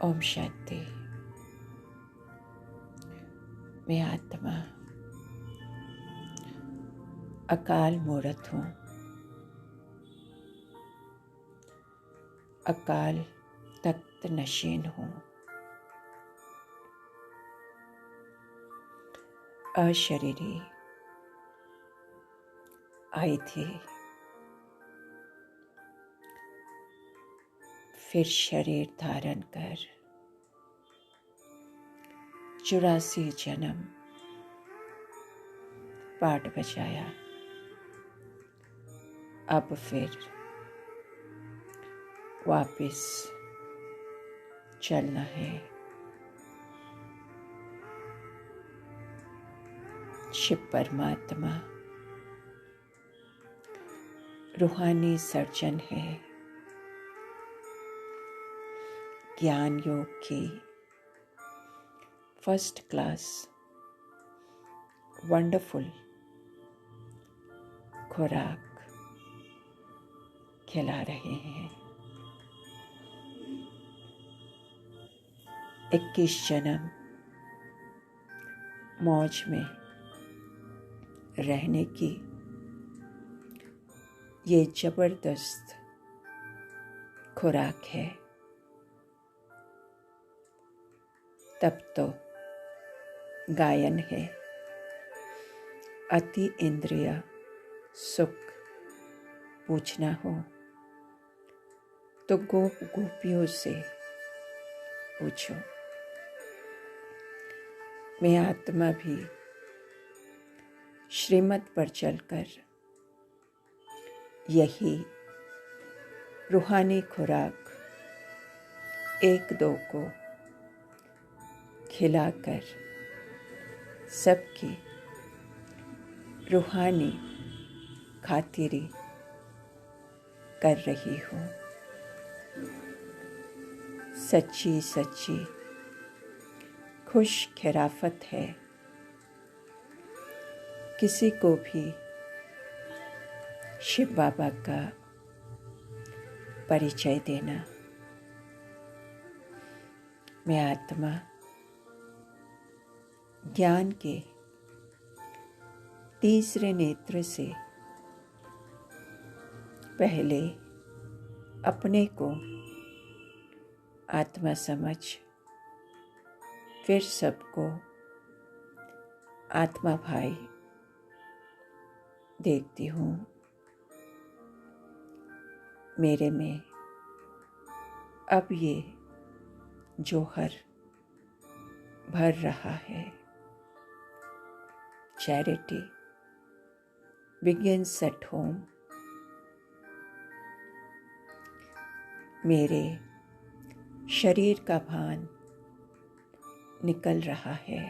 ओम शांति। मैं आत्मा अकाल मूर्त हूँ। अकाल तख्त नशीन हूँ। अशरीरी आई थी, फिर शरीर धारण कर 84 जन्म पाठ बजाया। अब फिर वापिस चलना है। शिव परमात्मा रूहानी सर्जन है। ज्ञान योग की फर्स्ट क्लास वंडरफुल खुराक खिला रहे हैं। 21 जन्म मौज में रहने की ये जबरदस्त खुराक है। तब तो गायन है। अति इंद्रिय सुख पूछना हो तो गोप गोपियों से पूछो। मैं आत्मा भी श्रीमत पर चलकर यही रूहानी खुराक एक दो को खिलाकर सबकी रूहानी खातिरी कर रही हूँ। सच्ची सच्ची खुश खिराफत है किसी को भी शिव बाबा का परिचय देना। मैं आत्मा ज्ञान के तीसरे नेत्र से पहले अपने को आत्मा समझ फिर सबको आत्मा भाई देखती हूँ। मेरे में अब ये जोहर भर रहा है। Charity begins at home। मेरे शरीर का भान निकल रहा है।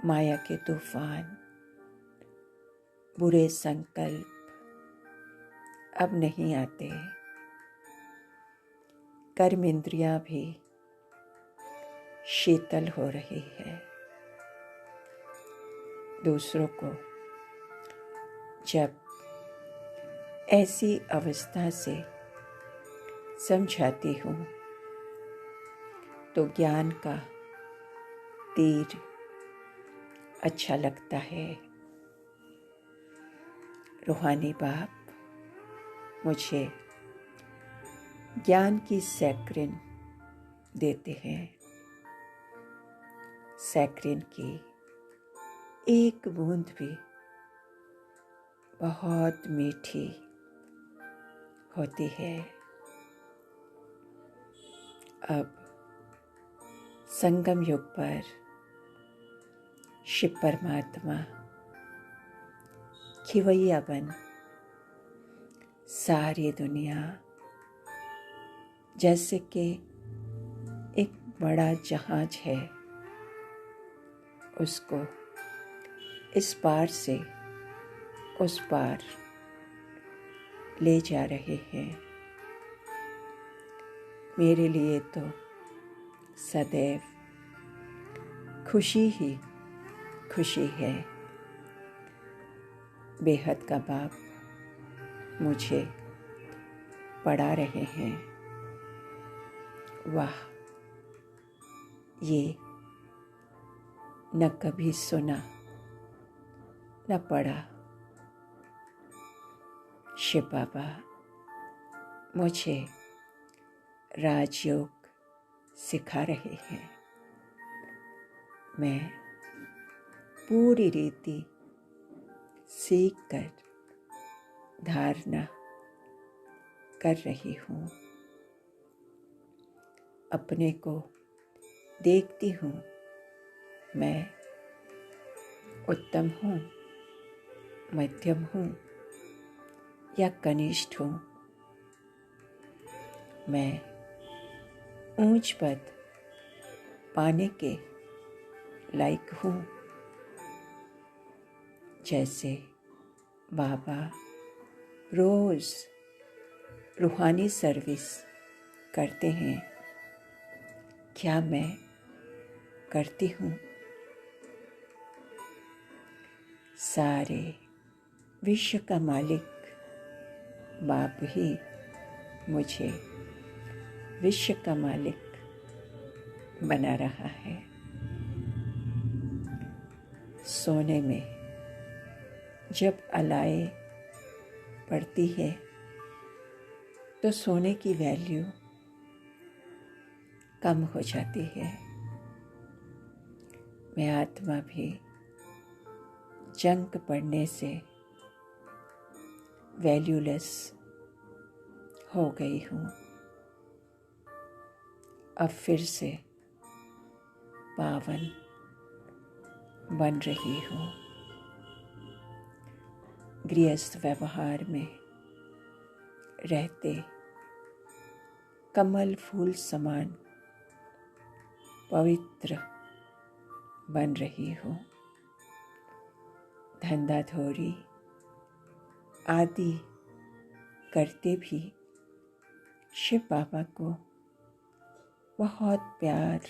माया के तूफान बुरे संकल्प अब नहीं आते। कर्म इंद्रियां भी शीतल हो रही है। दूसरों को जब ऐसी अवस्था से समझाती हूँ तो ज्ञान का तीर अच्छा लगता है। रूहानी बाप मुझे ज्ञान की सैक्रिन देते हैं। सैक्रिन की एक बूंद भी बहुत मीठी होती है। अब संगम युग पर शिव परमात्मा खिवैया बन सारी दुनिया जैसे कि एक बड़ा जहाज है उसको इस पार से उस पार ले जा रहे हैं। मेरे लिए तो सदैव खुशी ही खुशी है। बेहद का बाप मुझे पढ़ा रहे हैं। वाह, ये न कभी सुना न पढ़ा। शिव बाबा मुझे राजयोग सिखा रहे हैं। मैं पूरी रीति सीख कर धारणा कर रही हूँ। अपने को देखती हूँ, मैं उत्तम हूँ, मध्यम हूँ या कनिष्ठ हूँ। मैं ऊंच पद पाने के लायक हूँ। जैसे बाबा रोज रूहानी सर्विस करते हैं, क्या मैं करती हूँ? सारे विश्व का मालिक बाप ही मुझे विश्व का मालिक बना रहा है। सोने में जब अलाए पड़ती है तो सोने की वैल्यू कम हो जाती है। मैं आत्मा भी जंक पड़ने से वैल्यूलेस हो गई हूँ। अब फिर से पावन बन रही हूँ। गृहस्थ व्यवहार में रहते कमल फूल समान पवित्र बन रही हूँ। धंधाधोरी आदि करते भी शिव बाबा को बहुत प्यार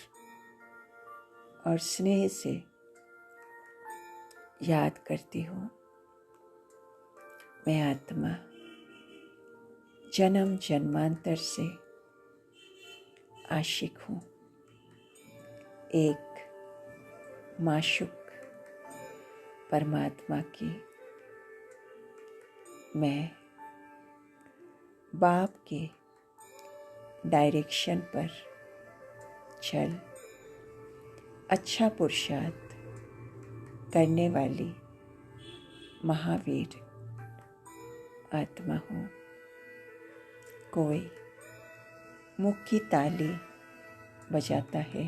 और स्नेह से याद करती हूँ। मैं आत्मा जन्म जन्मांतर से आशिक हूँ। एक माशूक परमात्मा की। मैं बाप के डायरेक्शन पर चल अच्छा पुरुषार्थ करने वाली महावीर आत्मा हूँ। कोई मुख की ताली बजाता है,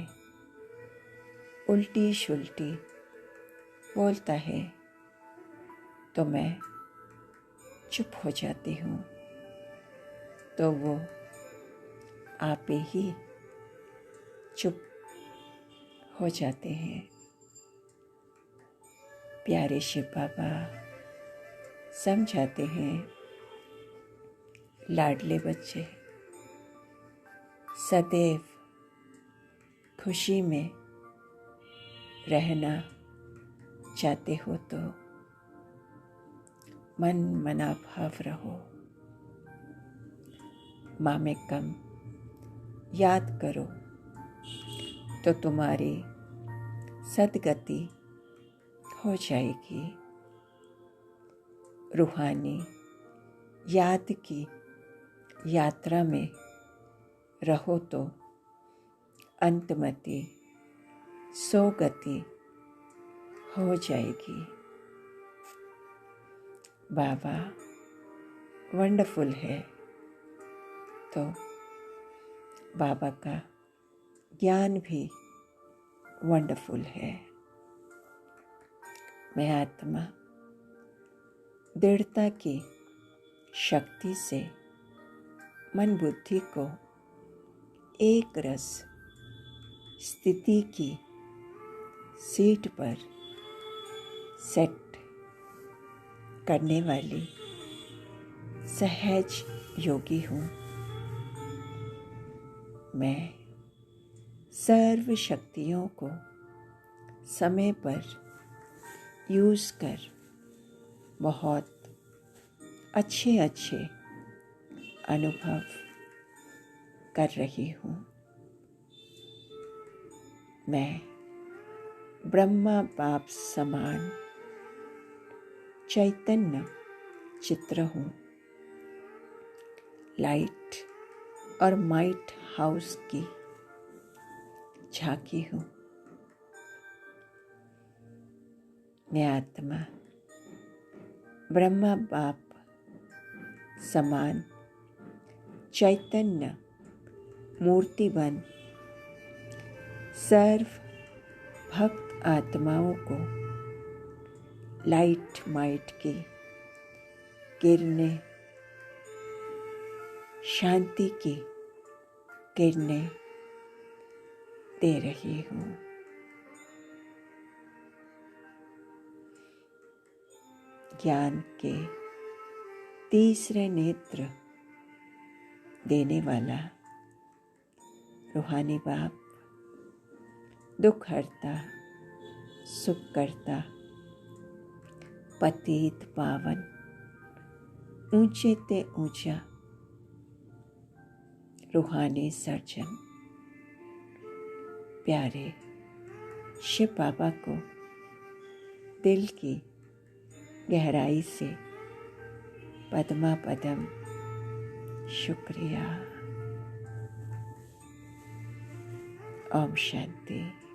उल्टी शुल्टी बोलता है तो मैं चुप हो जाती हूँ, तो वो आपे ही चुप हो जाते हैं। प्यारे शिव बाबा समझाते हैं, लाडले बच्चे सदैव खुशी में रहना चाहते हो तो मन मना भाव रहो। मामेकम याद करो तो तुम्हारी सद्गति हो जाएगी। रूहानी याद की यात्रा में रहो तो अंतमति सोगति हो जाएगी। बाबा वंडरफुल है तो बाबा का ज्ञान भी वंडरफुल है। मैं आत्मा दृढ़ता की शक्ति से मन बुद्धि को एक रस स्थिति की सीट पर सेट करने वाली सहज योगी हूँ। मैं सर्व शक्तियों को समय पर यूज़ कर बहुत अच्छे अनुभव कर रही हूँ। मैं ब्रह्मा बाप समान चैतन्य चित्र हूँ। लाइट और माइट हाउस की झांकी हूँ। मैं आत्मा ब्रह्मा बाप समान चैतन्य मूर्ति बन सर्व भक्त आत्माओं को लाइट माइट की किरणें, शांति की किरणें दे रही हूँ। ज्ञान के तीसरे नेत्र देने वाला रूहानी बाप दुख हरता, सुख करता, पतित पावन, ऊंचे ते ऊंचा रूहानी सर्जन प्यारे शिव बाबा को दिल की गहराई से पद्मा पदम शुक्रिया। ओम शांति।